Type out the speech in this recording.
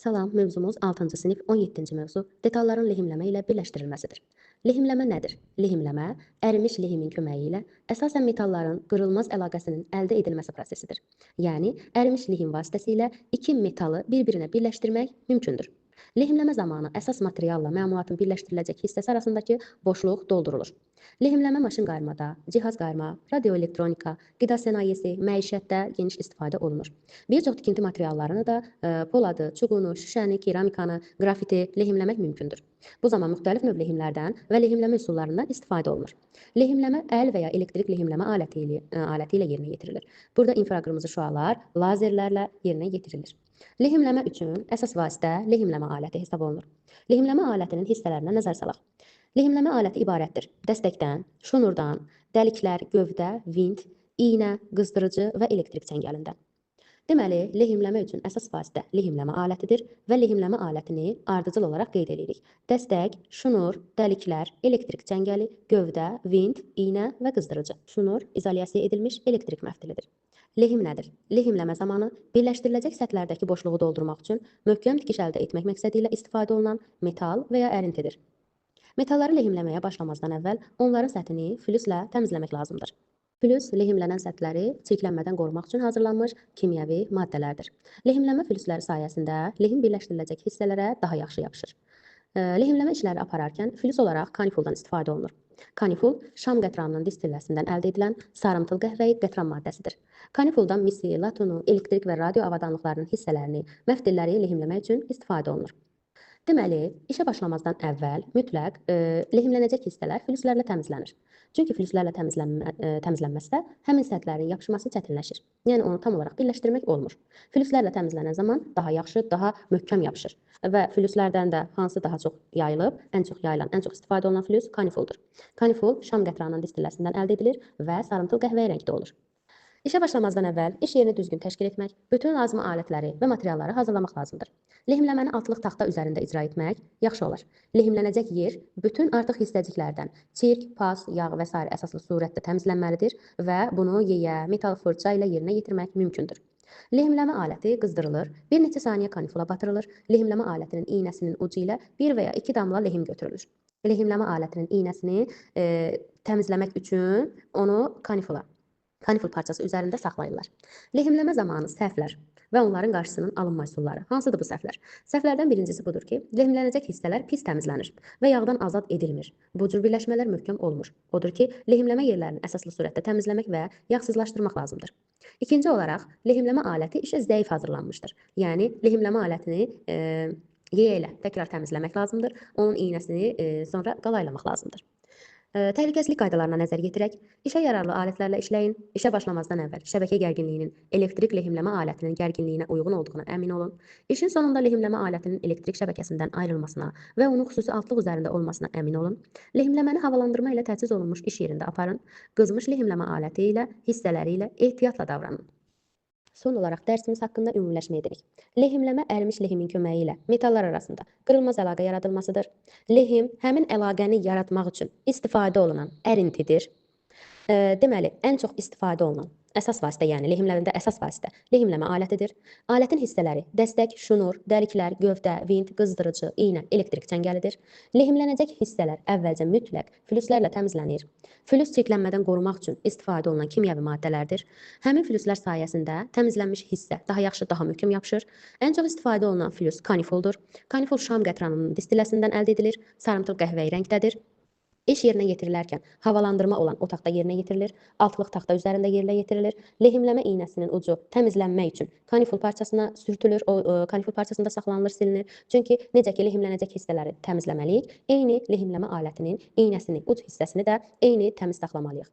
Salam, mövzumuz 6-cı sinif 17-ci mövzu detalların lehimləmə ilə birləşdirilməsidir. Lehimləmə nədir? Lehimləmə, ərimiş lehimin köməyi ilə əsasən metalların qırılmaz əlaqəsinin əldə edilməsi prosesidir. Yəni, ərimiş lehim vasitəsilə iki metalı bir-birinə birləşdirmək mümkündür. Lehimləmə zamanı əsas materialla məmulatın birləşdiriləcək hissəsi arasındakı boşluq doldurulur. Lehimləmə maşın qayırmada, cihaz qayırma, radioelektronika, qida sənayesi, məişətdə geniş istifadə olunur. Bir çox tikinti materiallarını da poladı, çuqunu, şüşəni, keramikanı, qrafiti lehimləmək mümkündür. Bu zaman müxtəlif növ lehimlərdən və lehimləmə üsullarından istifadə olunur. Lehimləmə əl və ya elektrik lehimləmə aləti ilə yerinə yetirilir. Burada infraqırmızı şüalar lazerlərlə yerinə yetirilir. Lehimləmə üçün əsas vasitə lehimləmə aləti hesab olunur. Lehimləmə alətinin hissələrinə nəzər salaq. Lehimləmə aləti ibarətdir dəstəkdən, şunurdan, dəliklər, gövdə, vint, iynə, qızdırıcı və elektrik çəngəlindən. Deməli, lehimləmə üçün əsas vasitə lehimləmə alətidir və lehimləmə alətini ardıcıl olaraq qeyd edirik. Dəstək, şunur, dəliklər, elektrik çəngəli, gövdə, vint, iynə və qızdırıcı. Şunur izolyasiya edilmiş elektrik məftilidir. Lehim nədir? Lehimləmə zamanı birləşdiriləcək səthlərdəki boşluğu doldurmaq üçün möhkəm tikiş əldə etmək məqsədi ilə istifadə olunan metal və ya ərintidir. Metalları lehimləməyə başlamazdan əvvəl onların səthini flüslə təmizləmək lazımdır. Flüs lehimlənən səthləri çirklənmədən qorumaq üçün hazırlanmış kimyəvi maddələrdir. Lehimləmə flüsləri sayəsində lehim birləşdiriləcək hissələrə daha yaxşı yapışır. Lehimləmə işləri apararkən flüs olaraq kanifuldan istifadə olunur. Kaniful, şam qətranının distilləsindən əldə edilən sarımtıl qəhvəyi qətran maddəsidir. Kanifuldan misi, latunu, elektrik və radio avadanlıqlarının hissələrini, məftilləri lehimləmək üçün istifadə olunur. Deməli, işə başlamazdan əvvəl mütləq lehimlənəcək hissələr flüslərlə təmizlənir. Çünki flüslərlə təmizlənməzsə, həmin səthlərin yapışması çətinləşir. Yəni onu tam olaraq birləşdirmək olmur. Flüslərlə təmizlənən zaman daha yaxşı, daha möhkəm yapışır və flüslərdən də hansı daha çox yayılıb, ən çox yayılan, ən çox istifadə olunan flüs kanifuldur. Kaniful şam qətranının distilləsindən əldə edilir və sarımtıl qəhvəyi rəngdə olur. İşə başlamazdan əvvəl iş yerini düzgün təşkil etmək, bütün lazımi alətləri və materialları hazırlamaq lazımdır. Lehimləməni altlıq taxta üzərində icra etmək yaxşı olar. Lehimlənəcək yer bütün artıq hissəciklərdən çirk, pas, yağ və s. əsaslı surətdə təmizlənməlidir və bunu yeyə, metal fırça ilə yerinə yetirmək mümkündür. Lehimləmə aləti qızdırılır, bir neçə saniyə kanifula batırılır, lehimləmə alətinin iynəsinin ucu ilə 1 və ya 2 damla lehim götürülür. Lehimləmə alətinin iynəsini təmizləmək üçün onu kaniful parçası üzərində saxlayırlar. Lehimləmə zamanı səhvlər və onların qarşısının alınma üsulları. Hansıdır bu səhvlər? Səhvlərdən birincisi budur ki, lehimlənəcək hissələr pis təmizlənir və yağdan azad edilmir. Bu cür birləşmələr möhkəm olmur. Odur ki, lehimləmə yerlərini əsaslı surətdə təmizləmək və yağsızlaşdırmaq lazımdır. İkinci olaraq, lehimləmə aləti işə zəif hazırlanmışdır. Yəni, lehimləmə alətini yeyə ilə təkrar təmizləmək lazımdır. Onun iynəsini sonra qalaylamaq lazımdır. Təhlükəsizlik qaydalarına nəzər yetirək, işə yararlı alətlərlə işləyin, işə başlamazdan əvvəl şəbəkə gərginliyinin elektrik lehimləmə alətinin gərginliyinə uyğun olduğuna əmin olun. İşin sonunda lehimləmə alətinin elektrik şəbəkəsindən ayrılmasına və onun xüsusi altlıq üzərində olmasına əmin olun. Lehimləməni havalandırma ilə təchiz olunmuş iş yerində aparın. Qızmış lehimləmə aləti ilə, hissələri ilə ehtiyatla davranın. Son olaraq dərsimiz haqqında ümumiləşmə edirik. Lehimləmə ərimiş lehimin köməyi ilə metallar arasında qırılmaz əlaqə yaradılmasıdır. Lehim həmin əlaqəni yaratmaq üçün istifadə olunan ərintidir. Deməli, ən çox istifadə olunan əsas vasitə, yəni lehimləmədə əsas vasitə lehimləmə alətidir. Alətin hissələri dəstək, şunur, dəliklər, gövdə, vint, qızdırıcı, iynə, elektrik çəngəlidir. Lehimlənəcək hissələr əvvəlcə mütləq flüslərlə təmizlənir. Flüs çirklənmədən qorumaq üçün istifadə olunan kimyəvi maddələrdir. Həmin flüslər sayəsində təmizlənmiş hissə daha yaxşı, daha möhkəm yapışır. Ən çox istifadə olunan flüs kanifuldur. Kaniful şam qətranının distilləsindən əldə edilir. Sarımtıl qəhvəyi rəngdədir. İş yerinə yetirilərkən havalandırma olan otaqda yerinə yetirilir, altlıq taxta üzərində yerinə yetirilir. Lehimləmə iynəsinin ucu təmizlənmək üçün kaniful parçasına sürtülür, o kaniful parçasında saxlanılır, silinir. Çünki necə ki lehimlənəcək hissələri təmizləməliyik, eyni lehimləmə alətinin iynəsinin uc hissəsini də eyni təmiz saxlamalıyıq.